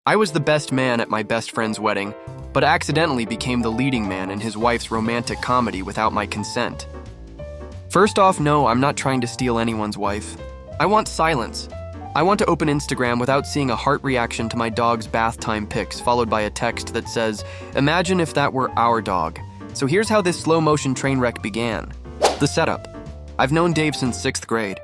I was the best man at my best friend's wedding, but accidentally became the leading man in his wife's romantic comedy without my consent. First off, no, I'm not trying to steal anyone's wife. I want silence. I want to open Instagram without seeing a heart reaction to my dog's bath time pics, followed by a text that says, "Imagine if that were our dog." So here's how this slow-motion train wreck began. The setup. I've known Dave since 6th grade.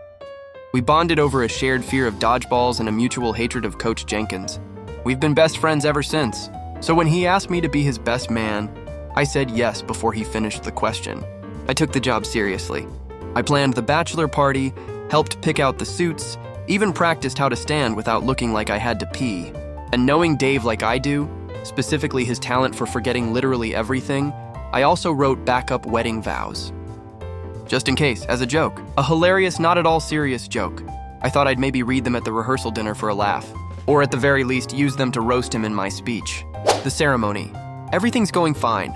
We bonded over a shared fear of dodgeballs and a mutual hatred of Coach Jenkins. We've been best friends ever since. So when he asked me to be his best man, I said yes before he finished the question. I took the job seriously. I planned the bachelor party, helped pick out the suits, even practiced how to stand without looking like I had to pee. And knowing Dave like I do, specifically his talent for forgetting literally everything, I also wrote backup wedding vows. Just in case, as a joke. A hilarious, not at all serious joke. I thought I'd maybe read them at the rehearsal dinner for a laugh, or at the very least use them to roast him in my speech. The ceremony. Everything's going fine.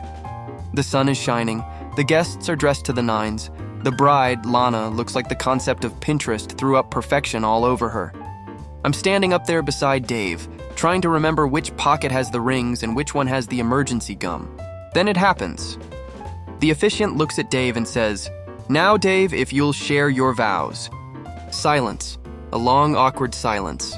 The sun is shining, the guests are dressed to the nines, the bride, Lana, looks like the concept of Pinterest threw up perfection all over her. I'm standing up there beside Dave, trying to remember which pocket has the rings and which one has the emergency gum. Then it happens. The officiant looks at Dave and says, "Now, Dave, if you'll share your vows." Silence. A long, awkward silence.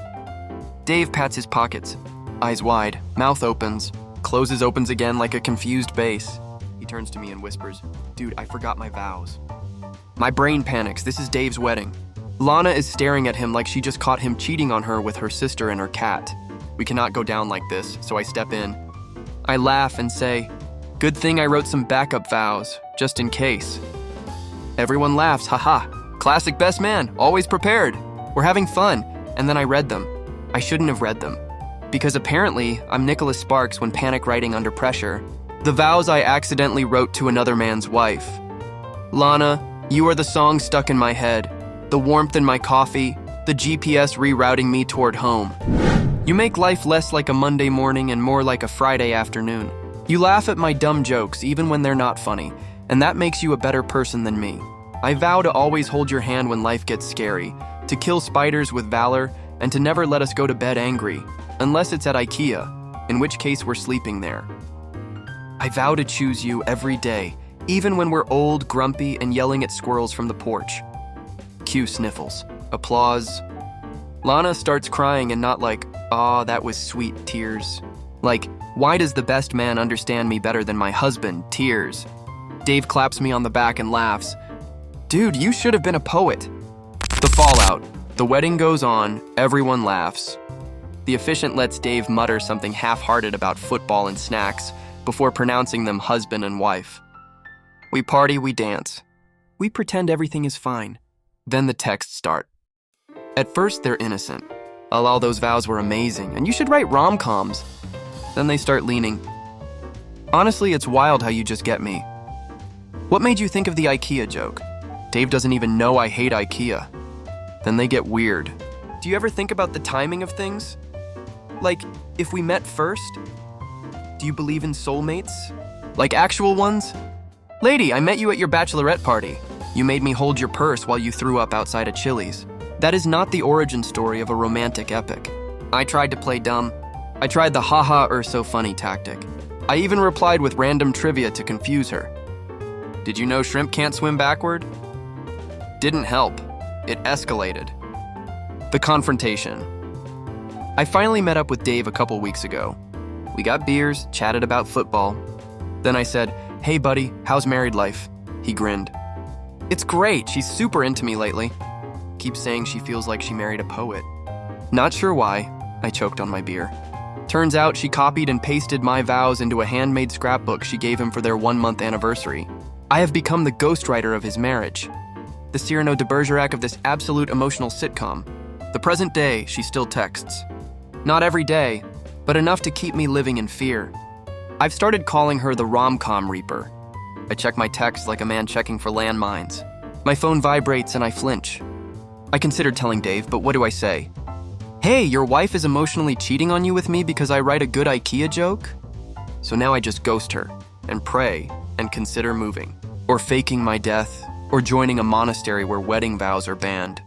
Dave pats his pockets. Eyes wide, mouth opens, opens again like a confused bass. He turns to me and whispers, "Dude, I forgot my vows." My brain panics. This is Dave's wedding. Lana is staring at him like she just caught him cheating on her with her sister and her cat. We cannot go down like this, so I step in. I laugh and say, "Good thing I wrote some backup vows, just in case." Everyone laughs, haha. Classic best man, always prepared. We're having fun. And then I read them. I shouldn't have read them. Because apparently, I'm Nicholas Sparks when panic writing under pressure. The vows I accidentally wrote to another man's wife. Lana, you are the song stuck in my head, the warmth in my coffee, the GPS rerouting me toward home. You make life less like a Monday morning and more like a Friday afternoon. You laugh at my dumb jokes even when they're not funny, and that makes you a better person than me. I vow to always hold your hand when life gets scary, to kill spiders with valor, and to never let us go to bed angry, unless it's at IKEA, in which case we're sleeping there. I vow to choose you every day, even when we're old, grumpy, and yelling at squirrels from the porch. Cue sniffles. Applause. Lana starts crying and not like, "Aw, that was sweet," tears. Like, "Why does the best man understand me better than my husband?" Tears. Dave claps me on the back and laughs. "Dude, you should have been a poet." The fallout. The wedding goes on, everyone laughs. The officiant lets Dave mutter something half-hearted about football and snacks before pronouncing them husband and wife. We party, we dance. We pretend everything is fine. Then the texts start. At first, they're innocent. All those vows were amazing, and you should write rom-coms. Then they start leaning. Honestly, it's wild how you just get me. What made you think of the IKEA joke? Dave doesn't even know I hate IKEA. Then they get weird. Do you ever think about the timing of things? Like, if we met first? Do you believe in soulmates? Like actual ones? Lady, I met you at your bachelorette party. You made me hold your purse while you threw up outside a Chili's. That is not the origin story of a romantic epic. I tried to play dumb. I tried the haha or so funny tactic. I even replied with random trivia to confuse her. Did you know shrimp can't swim backward? Didn't help. It escalated. The confrontation. I finally met up with Dave a couple weeks ago. We got beers, chatted about football. Then I said, "Hey buddy, how's married life?" He grinned. "It's great, she's super into me lately." Keeps saying she feels like she married a poet. Not sure why, I choked on my beer. Turns out she copied and pasted my vows into a handmade scrapbook she gave him for their 1-month anniversary. I have become the ghostwriter of his marriage. The Cyrano de Bergerac of this absolute emotional sitcom. The present day, she still texts. Not every day, but enough to keep me living in fear. I've started calling her the rom-com reaper. I check my texts like a man checking for landmines. My phone vibrates and I flinch. I considered telling Dave, but what do I say? Hey, your wife is emotionally cheating on you with me because I write a good IKEA joke? So now I just ghost her, and pray, and consider moving, or faking my death, or joining a monastery where wedding vows are banned.